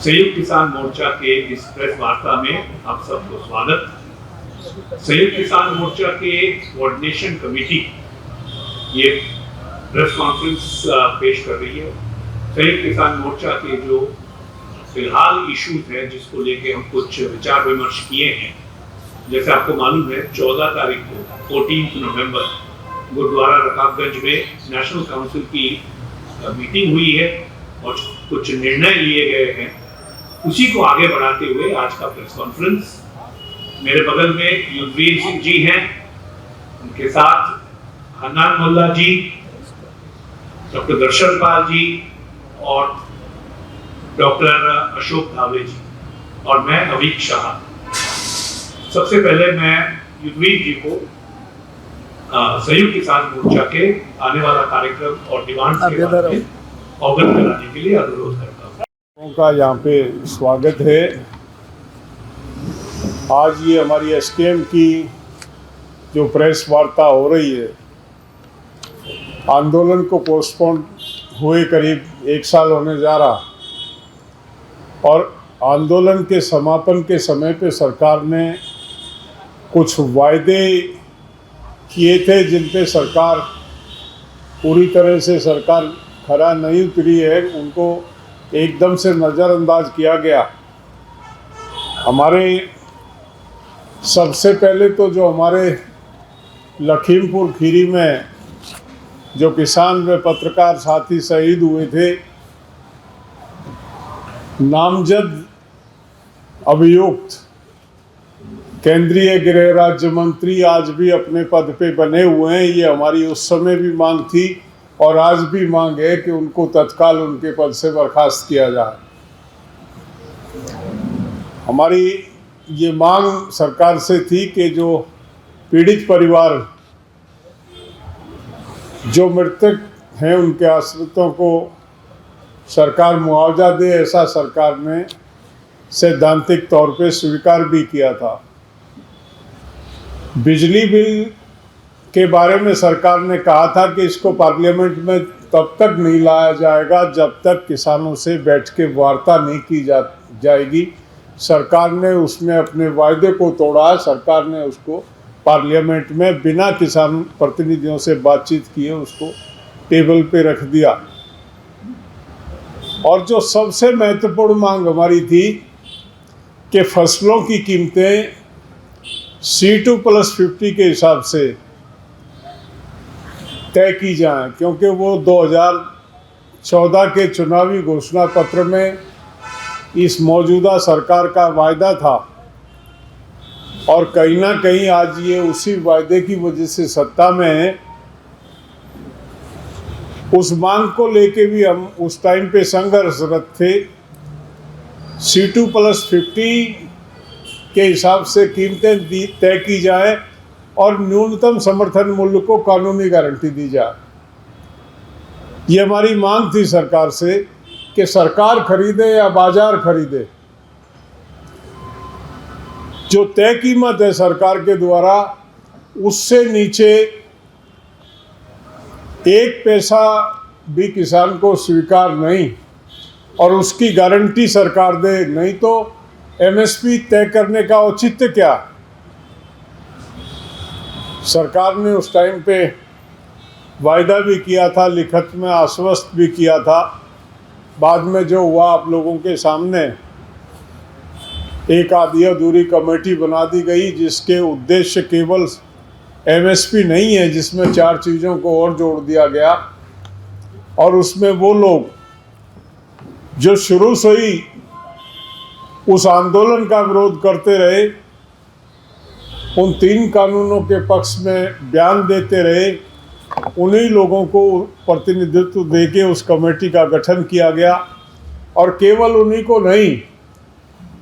संयुक्त किसान मोर्चा के इस प्रेस वार्ता में आप सबको स्वागत। संयुक्त किसान मोर्चा के कोऑर्डिनेशन कमेटी ये प्रेस कॉन्फ्रेंस पेश कर रही है। संयुक्त किसान मोर्चा के जो फिलहाल इश्यूज हैं जिसको लेके हम कुछ विचार विमर्श किए हैं। जैसे आपको मालूम है 14 तारीख को 14 नवंबर गुरुद्वारा रकाबगंज में नेशनल काउंसिल की मीटिंग हुई है और कुछ निर्णय लिए गए हैं। उसी को आगे बढ़ाते हुए आज का प्रेस कॉन्फ्रेंस, मेरे बगल में युद्धवीर सिंह जी हैं, उनके साथ हन्नान मोल्ला जी, डॉक्टर दर्शन पाल जी और डॉक्टर अशोक धावे जी और मैं अवीक शाह। सबसे पहले मैं युद्धवीर जी को संयुक्त किसान मोर्चा के आने वाला कार्यक्रम और डिमांड्स के बारे में अवगत कराने के लिए अनुरोध करता हूँ। का यहाँ पे स्वागत है। आज ये हमारी एसकेएम की जो प्रेस वार्ता हो रही है, आंदोलन को पोस्टपोन हुए करीब 1 साल होने जा रहा और आंदोलन के समापन के समय पे सरकार ने कुछ वायदे किए थे जिन पे सरकार पूरी तरह से खरा नहीं उतरी है, उनको एकदम से नज़रअंदाज किया गया। हमारे सबसे पहले तो जो हमारे लखीमपुर खीरी में जो किसान व पत्रकार साथी शहीद हुए थे, नामजद अभियुक्त केंद्रीय गृह राज्य मंत्री आज भी अपने पद पे बने हुए हैं। ये हमारी उस समय भी मांग थी और आज भी मांग है कि उनको तत्काल उनके पद से बर्खास्त किया जाए। हमारी ये मांग सरकार से थी कि जो पीड़ित परिवार, जो मृतक हैं, उनके आश्रितों को सरकार मुआवजा दे, ऐसा सरकार ने सैद्धांतिक तौर पे स्वीकार भी किया था। बिजली बिल के बारे में सरकार ने कहा था कि इसको पार्लियामेंट में तब तक नहीं लाया जाएगा जब तक किसानों से बैठ के वार्ता नहीं की जाएगी। सरकार ने उसमें अपने वायदे को तोड़ा। सरकार ने उसको पार्लियामेंट में बिना किसान प्रतिनिधियों से बातचीत किए उसको टेबल पे रख दिया। और जो सबसे महत्वपूर्ण मांग हमारी थी कि फसलों की कीमतें C2+50 के हिसाब से तय की जाए, क्योंकि वो 2014 के चुनावी घोषणा पत्र में इस मौजूदा सरकार का वायदा था और कहीं ना कहीं आज ये उसी वायदे की वजह से सत्ता में है। उस मांग को लेके भी हम उस टाइम पे संघर्षरत थे। C2+50 के हिसाब से कीमतें तय की जाए और न्यूनतम समर्थन मूल्य को कानूनी गारंटी दी जाए। ये हमारी मांग थी सरकार से कि सरकार खरीदे या बाजार खरीदे, जो तय कीमत है सरकार के द्वारा उससे नीचे 1 पैसा भी किसान को स्वीकार नहीं और उसकी गारंटी सरकार दे, नहीं तो MSP तय करने का औचित्य क्या। सरकार ने उस टाइम पे वायदा भी किया था, लिखित में आश्वस्त भी किया था। बाद में जो हुआ आप लोगों के सामने, एक आधी अधूरी कमेटी बना दी गई जिसके उद्देश्य केवल MSP नहीं है, जिसमें 4 चीज़ों को और जोड़ दिया गया। और उसमें वो लोग जो शुरू से ही उस आंदोलन का विरोध करते रहे, उन 3 कानूनों के पक्ष में बयान देते रहे, उन्हीं लोगों को प्रतिनिधित्व देके उस कमेटी का गठन किया गया। और केवल उन्हीं को नहीं,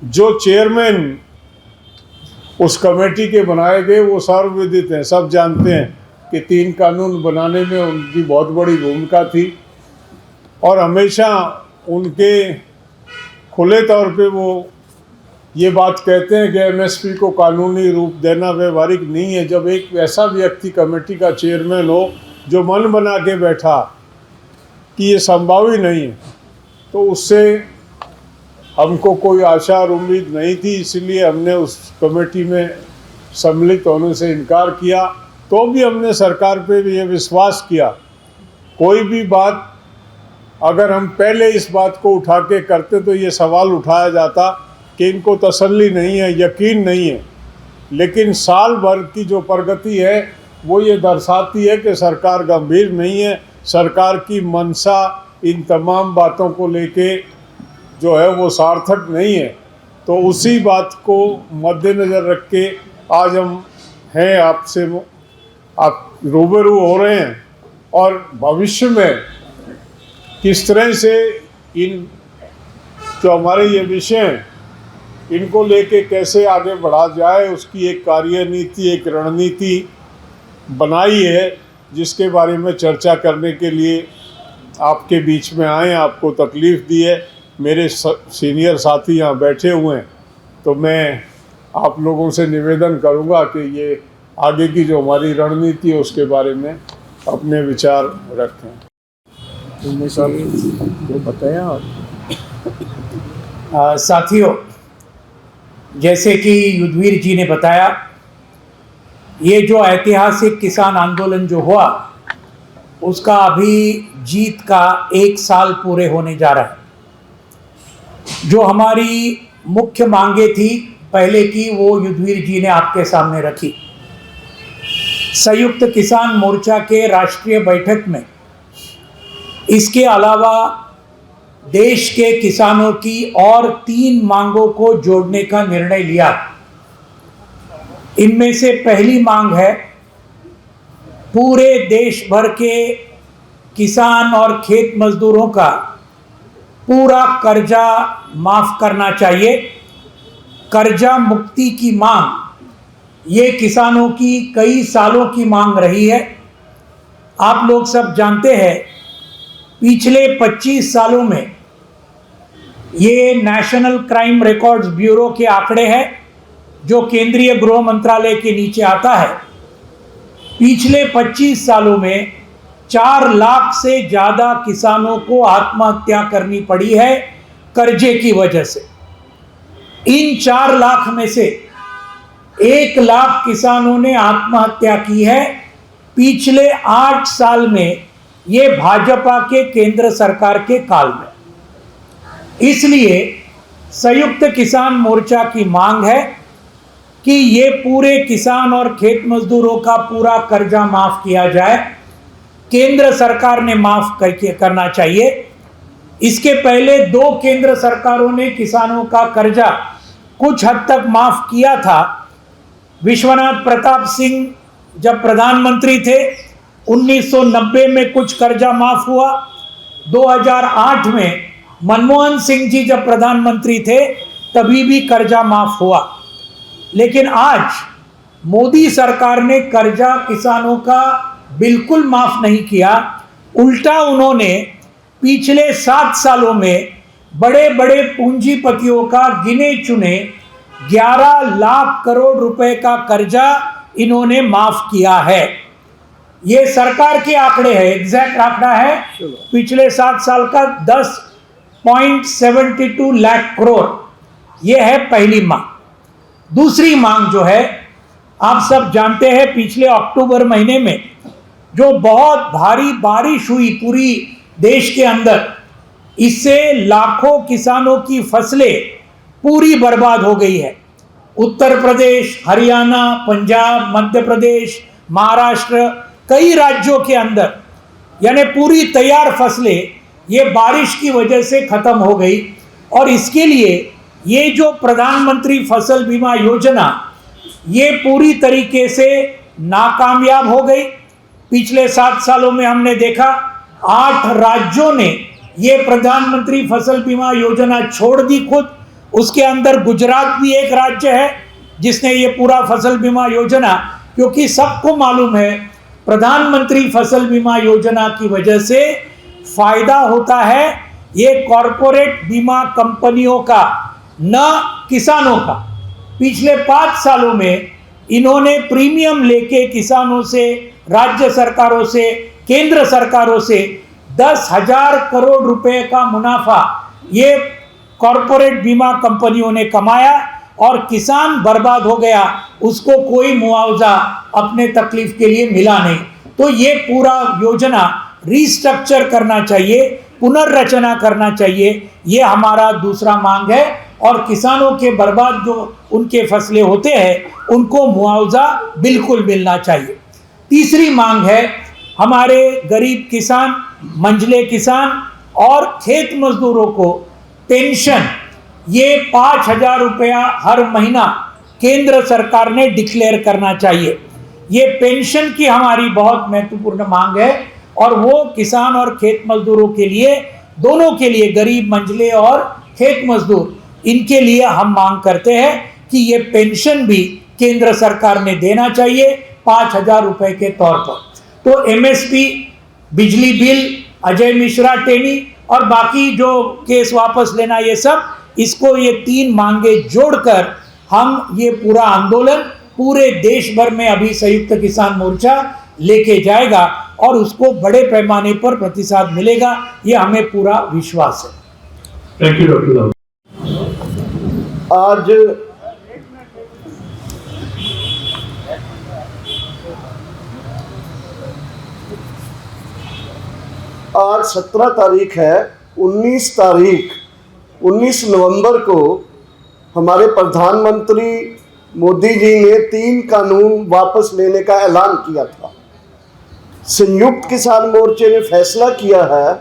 जो चेयरमैन उस कमेटी के बनाए गए वो सर्वविदित हैं, सब जानते हैं कि 3 कानून बनाने में उनकी बहुत बड़ी भूमिका थी और हमेशा उनके खुले तौर पे वो ये बात कहते हैं कि MSP को कानूनी रूप देना व्यवहारिक नहीं है। जब एक ऐसा व्यक्ति कमेटी का चेयरमैन हो जो मन बना के बैठा कि ये संभव ही नहीं है, तो उससे हमको कोई आशा और उम्मीद नहीं थी, इसलिए हमने उस कमेटी में सम्मिलित होने से इनकार किया। तो भी हमने सरकार पे भी ये विश्वास किया, कोई भी बात अगर हम पहले इस बात को उठा के करते तो ये सवाल उठाया जाता कि इनको तसल्ली नहीं है, यकीन नहीं है। लेकिन साल भर की जो प्रगति है वो ये दर्शाती है कि सरकार गंभीर नहीं है, सरकार की मंशा इन तमाम बातों को लेके जो है वो सार्थक नहीं है। तो उसी बात को मद्देनज़र रख के आज हम हैं आपसे, आप रूबरू हो रहे हैं, और भविष्य में किस तरह से इन जो हमारे ये विषय हैं इनको लेके कैसे आगे बढ़ा जाए, उसकी एक कार्यनीति, एक रणनीति बनाई है, जिसके बारे में चर्चा करने के लिए आपके बीच में आए। आपको तकलीफ़ दी है, मेरे सीनियर साथी यहाँ बैठे हुए हैं, तो मैं आप लोगों से निवेदन करूँगा कि ये आगे की जो हमारी रणनीति है उसके बारे में अपने विचार रखें। तुमने जो बताया साथियों, जैसे कि युद्धवीर जी ने बताया, ये जो ऐतिहासिक किसान आंदोलन जो हुआ उसका अभी जीत का 1 साल पूरे होने जा रहा है। जो हमारी मुख्य मांगे थी पहले की, वो युद्धवीर जी ने आपके सामने रखी। संयुक्त किसान मोर्चा के राष्ट्रीय बैठक में इसके अलावा देश के किसानों की और 3 मांगों को जोड़ने का निर्णय लिया। इनमें से पहली मांग है, पूरे देश भर के किसान और खेत मजदूरों का पूरा कर्जा माफ करना चाहिए। कर्जा मुक्ति की मांग ये किसानों की कई सालों की मांग रही है। आप लोग सब जानते हैं, पिछले 25 सालों में ये नेशनल क्राइम रिकॉर्ड्स ब्यूरो के आंकड़े हैं, जो केंद्रीय गृह मंत्रालय के नीचे आता है। पिछले 25 सालों में 4 लाख से ज़्यादा किसानों को आत्महत्या करनी पड़ी है कर्जे की वजह से। इन 4 लाख में से 1 लाख किसानों ने आत्महत्या की है पिछले 8 साल में, ये भाजपा के केंद्र सरकार के काल में। इसलिए संयुक्त किसान मोर्चा की मांग है कि ये पूरे किसान और खेत मजदूरों का पूरा कर्जा माफ किया जाए। केंद्र सरकार ने माफ करना चाहिए। इसके पहले 2 केंद्र सरकारों ने किसानों का कर्जा कुछ हद तक माफ किया था। विश्वनाथ प्रताप सिंह जब प्रधानमंत्री थे 1990 में कुछ कर्जा माफ हुआ। 2008 में मनमोहन सिंह जी जब प्रधानमंत्री थे तभी भी कर्जा माफ हुआ। लेकिन आज मोदी सरकार ने कर्जा किसानों का बिल्कुल माफ नहीं किया। उल्टा उन्होंने पिछले 7 सालों में बड़े बड़े पूंजीपतियों का गिने चुने 11 लाख करोड़ रुपए का कर्जा इन्होंने माफ किया है। ये सरकार के आंकड़े हैं, एग्जैक्ट आंकड़ा है पिछले 7 साल का 10.72 लाख करोड़। ये है पहली मांग। दूसरी मांग जो है, आप सब जानते हैं, पिछले अक्टूबर महीने में जो बहुत भारी बारिश हुई पूरी देश के अंदर, इससे लाखों किसानों की फसलें पूरी बर्बाद हो गई है। उत्तर प्रदेश, हरियाणा, पंजाब, मध्य प्रदेश, महाराष्ट्र, कई राज्यों के अंदर यानी पूरी तैयार फसलें ये बारिश की वजह से खत्म हो गई। और इसके लिए ये जो प्रधानमंत्री फसल बीमा योजना ये पूरी तरीके से नाकामयाब हो गई। पिछले 7 सालों में हमने देखा 8 राज्यों ने ये प्रधानमंत्री फसल बीमा योजना छोड़ दी खुद। उसके अंदर गुजरात भी एक राज्य है जिसने ये पूरा फसल बीमा योजना, क्योंकि सबको मालूम है प्रधानमंत्री फसल बीमा योजना की वजह से फायदा होता है ये कॉरपोरेट बीमा कंपनियों का, न किसानों का। पिछले 5 सालों में इन्होंने प्रीमियम लेके किसानों से, राज्य सरकारों से, केंद्र सरकारों से 10,000 करोड़ रुपए का मुनाफा ये कॉरपोरेट बीमा कंपनियों ने कमाया और किसान बर्बाद हो गया, उसको कोई मुआवजा अपने तकलीफ के लिए मिला नहीं। तो ये पूरा योजना रीस्ट्रक्चर करना चाहिए, पुनर्रचना करना चाहिए, ये हमारा दूसरा मांग है। और किसानों के बर्बाद जो उनके फसलें होते हैं उनको मुआवजा बिल्कुल मिलना चाहिए। तीसरी मांग है हमारे गरीब किसान, मंझले किसान और खेत मजदूरों को पेंशन, ये 5,000 रुपया हर महीना केंद्र सरकार ने डिक्लेयर करना चाहिए। ये पेंशन की हमारी बहुत महत्वपूर्ण मांग है और वो किसान और खेत मजदूरों के लिए, दोनों के लिए, गरीब मंझले और खेत मजदूर, इनके लिए हम मांग करते हैं कि ये पेंशन भी केंद्र सरकार ने देना चाहिए 5,000 रुपए के तौर पर। तो एमएसपी, बिजली बिल, अजय मिश्रा टेनी और बाकी जो केस वापस लेना, ये सब, इसको ये 3 मांगे जोड़कर हम ये पूरा आंदोलन पूरे देश भर में अभी संयुक्त किसान मोर्चा लेके जाएगा और उसको बड़े पैमाने पर प्रतिसाद मिलेगा, ये हमें पूरा विश्वास है। Thank you doctor Rao. आज 17 तारीख है। 19 नवंबर को हमारे प्रधानमंत्री मोदी जी ने 3 कानून वापस लेने का ऐलान किया था। संयुक्त किसान मोर्चे ने फैसला किया है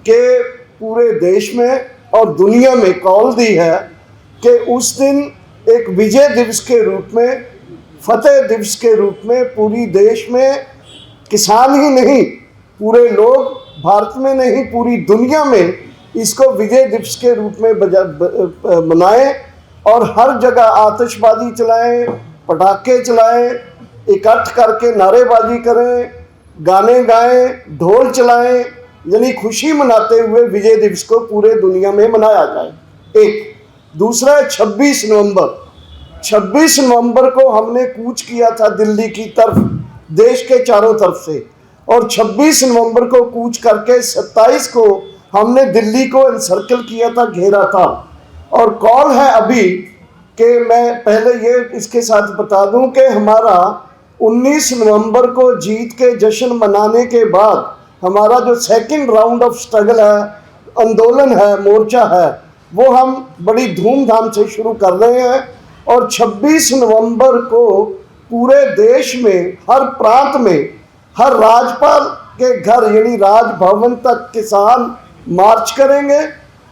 कि पूरे देश में और दुनिया में कॉल दी है कि उस दिन एक विजय दिवस के रूप में, फतेह दिवस के रूप में पूरी देश में किसान ही नहीं, पूरे लोग भारत में नहीं, पूरी दुनिया में इसको विजय दिवस के रूप में मनाएं और हर जगह आतिशबाजी चलाएं, पटाखे चलाएं, इकट्ठ करके नारेबाजी करें, गाने गाएं, ढोल चलाएं, यानी खुशी मनाते हुए विजय दिवस को पूरे दुनिया में मनाया जाए। एक दूसरा है 26 नवंबर को हमने कूच किया था दिल्ली की तरफ, देश के चारों तरफ से, और 26 नवंबर को कूच करके 27 को हमने दिल्ली को एनसर्कल किया था, घेरा था। और कॉल है अभी कि मैं पहले ये इसके साथ बता दूं कि हमारा 19 नवंबर को जीत के जश्न मनाने के बाद हमारा जो सेकंड राउंड ऑफ स्ट्रगल है, आंदोलन है, मोर्चा है, वो हम बड़ी धूमधाम से शुरू कर रहे हैं। और 26 नवंबर को पूरे देश में, हर प्रांत में, हर राज्यपाल के घर यानी राजभवन तक किसान मार्च करेंगे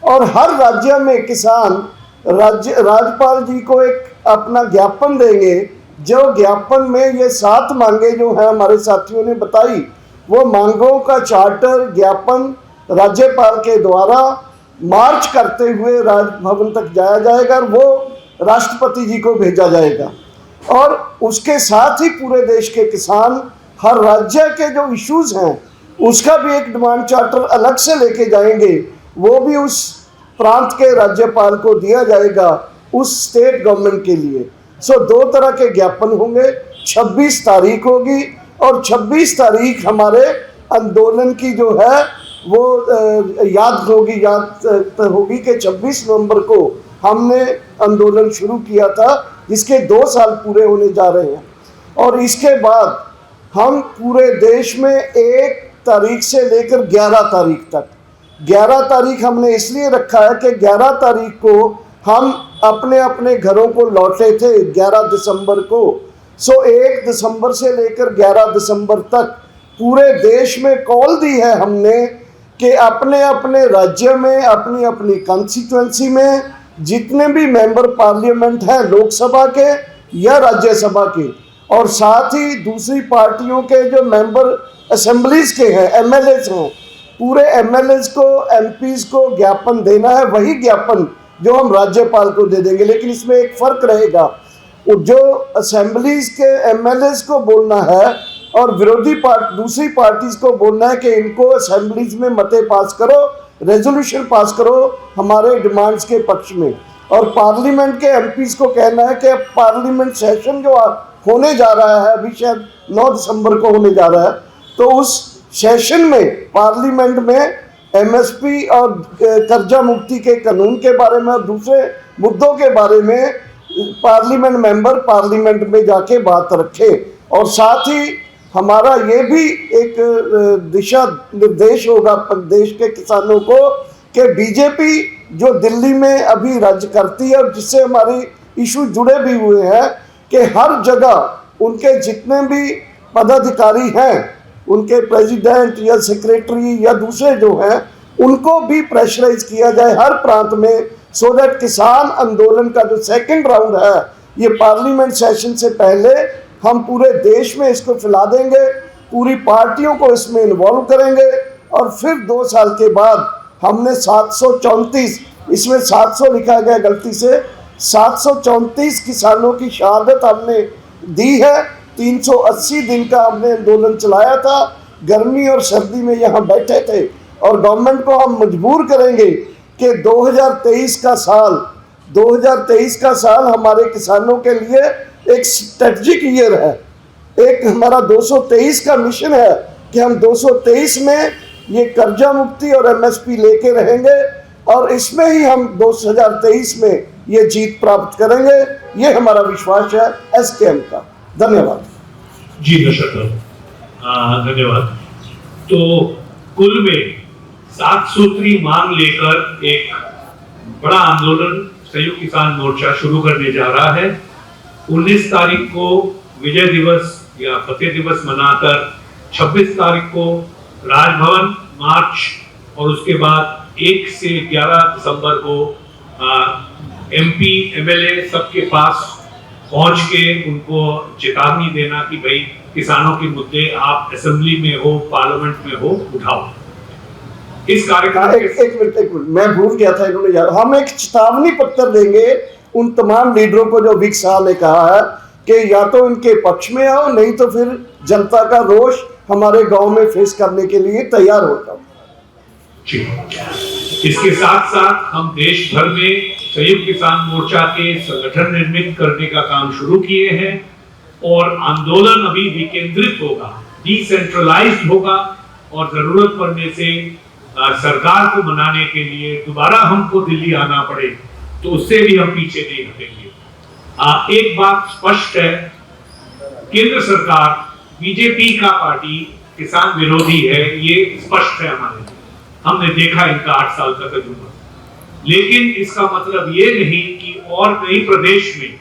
और हर राज्य में किसान राज्यपाल जी को एक अपना ज्ञापन देंगे। जो ज्ञापन में ये 7 मांगे जो हैं हमारे साथियों ने बताई, वो मांगों का चार्टर ज्ञापन राज्यपाल के द्वारा मार्च करते हुए राजभवन तक जाया जाएगा और वो राष्ट्रपति जी को भेजा जाएगा। और उसके साथ ही पूरे देश के किसान हर राज्य के जो इश्यूज हैं उसका भी एक डिमांड चार्टर अलग से लेके जाएंगे, वो भी उस प्रांत के राज्यपाल को दिया जाएगा, उस स्टेट गवर्नमेंट के लिए। सो 2 तरह के ज्ञापन होंगे। 26 तारीख होगी और 26 तारीख हमारे आंदोलन की जो है वो याद होगी कि 26 नवंबर को हमने आंदोलन शुरू किया था, जिसके 2 साल पूरे होने जा रहे हैं। और इसके बाद हम पूरे देश में 1 तारीख से लेकर 11 तारीख तक, 11 तारीख हमने इसलिए रखा है कि 11 तारीख को हम अपने अपने घरों को लौटे थे 11 दिसंबर को। सो 1 दिसंबर से लेकर 11 दिसंबर तक पूरे देश में कॉल दी है हमने कि अपने अपने राज्य में, अपनी अपनी कॉन्स्टिट्यूएंसी में जितने भी मेंबर पार्लियामेंट हैं लोकसभा के या राज्यसभा के, और साथ ही दूसरी पार्टियों के जो मेंबर असेंबलीज के हैं, एमएलएज हैं, पूरे एमएलएज को, एमपीज को ज्ञापन देना है, वही ज्ञापन जो हम राज्यपाल को दे देंगे। लेकिन इसमें एक फ़र्क रहेगा, जो असेंबलीज के एमएलएज को बोलना है और दूसरी पार्टीज को बोलना है कि इनको असेंबलीज में मते पास करो, रेजोल्यूशन पास करो हमारे डिमांड्स के पक्ष में। और पार्लियामेंट के एमपीज को कहना है कि पार्लियामेंट सेशन जो होने जा रहा है, अभी शायद 9 दिसंबर को होने जा रहा है, तो उस सेशन में पार्लियामेंट में एमएसपी और कर्जा मुक्ति के कानून के बारे में और दूसरे मुद्दों के बारे में पार्लियामेंट मेंबर पार्लियामेंट में जाके बात रखे। और साथ ही हमारा ये भी एक दिशा निर्देश होगा देश के किसानों को कि बीजेपी जो दिल्ली में अभी राज्य करती है और जिससे हमारे इशू जुड़े भी हुए हैं कि हर जगह उनके जितने भी पदाधिकारी हैं, उनके प्रेसिडेंट या सेक्रेटरी या दूसरे जो हैं, उनको भी प्रेशराइज किया जाए हर प्रांत में, सो दैट किसान आंदोलन का जो सेकंड राउंड है ये पार्लियामेंट सेशन से पहले हम पूरे देश में इसको फैला देंगे, पूरी पार्टियों को इसमें इन्वॉल्व करेंगे और फिर 2 साल के बाद हमने 734, इसमें 700 लिखा गया गलती से, 734 किसानों की शहादत हमने दी है। 380 दिन का हमने आंदोलन चलाया था, गर्मी और सर्दी में यहाँ बैठे थे और गवर्नमेंट को हम मजबूर करेंगे कि 2023 का साल हमारे किसानों के लिए एक स्ट्रेटजिक ईयर है। एक हमारा 223 का मिशन है कि हम 223 में ये कर्जा मुक्ति और एमएसपी लेके रहेंगे और इसमें ही हम 2023 में ये जीत प्राप्त करेंगे। ये हमारा विश्वास है एसकेएम का। धन्यवाद जी। धन्यवाद। तो कुल में 7 सूत्री मांग लेकर एक बड़ा आंदोलन संयुक्त किसान मोर्चा शुरू करने जा रहा है। 19 तारीख को विजय दिवस या फतेह दिवस मनाकर 26 तारीख को राजभवन मार्च और उसके बाद 1 से 11 दिसंबर को एमपी एमएलए सबके पास पहुंच के उनको चेतावनी देना कि भाई किसानों के मुद्दे आप असेंबली में हो, पार्लियामेंट में हो, उठाओ। इस कार्यक्रम एक मिनट मैं भूल गया था, इन्होंने यार, हम एक चेतावनी पत्र देंगे उन तमाम लीडरों को जो विक शाह ने कहा है कि या तो इनके पक्ष में आओ, नहीं तो फिर जनता का रोष हमारे गांव में फेस करने के लिए तैयार हो जाओ। इसके साथ साथ हम देश भर में संयुक्त किसान मोर्चा के संगठन निर्मित करने का काम शुरू किए हैं और आंदोलन अभी विकेंद्रित होगा, डिसेंट्रलाइज्ड होगा और जरूरत पड़ने से सरकार को मनाने के लिए दोबारा हमको दिल्ली आना पड़े तो उससे भी हम पीछे नहीं हटेंगे। एक बात स्पष्ट है, केंद्र सरकार बीजेपी का पार्टी किसान विरोधी है, ये स्पष्ट है हमारे लिए, हमने देखा इनका 8 साल का तजुर्बा। लेकिन इसका मतलब ये नहीं कि और कई प्रदेश में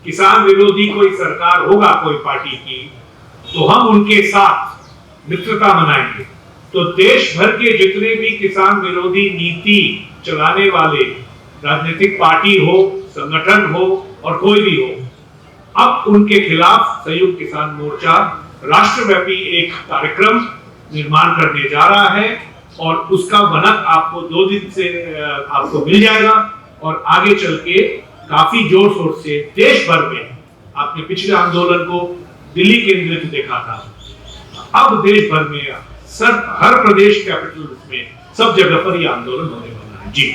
किसान विरोधी कोई सरकार होगा कोई पार्टी की तो हम उनके साथ मित्रता मनाएंगे। तो देश भर के जितने भी किसान विरोधी नीति चलाने वाले राजनीतिक पार्टी हो, संगठन हो और कोई भी हो, अब उनके खिलाफ संयुक्त किसान मोर्चा राष्ट्रव्यापी एक कार्यक्रम निर्माण करने जा रहा है और उसका बनक आपको 2 दिन से आपको मिल जाएगा और आगे चल के काफी जोर शोर से देश भर में, आपने पिछले आंदोलन को दिल्ली केंद्रित देखा था, अब देश भर में हर प्रदेश कैपिटल में सब जगह पर यह आंदोलन होने वाला है। जी।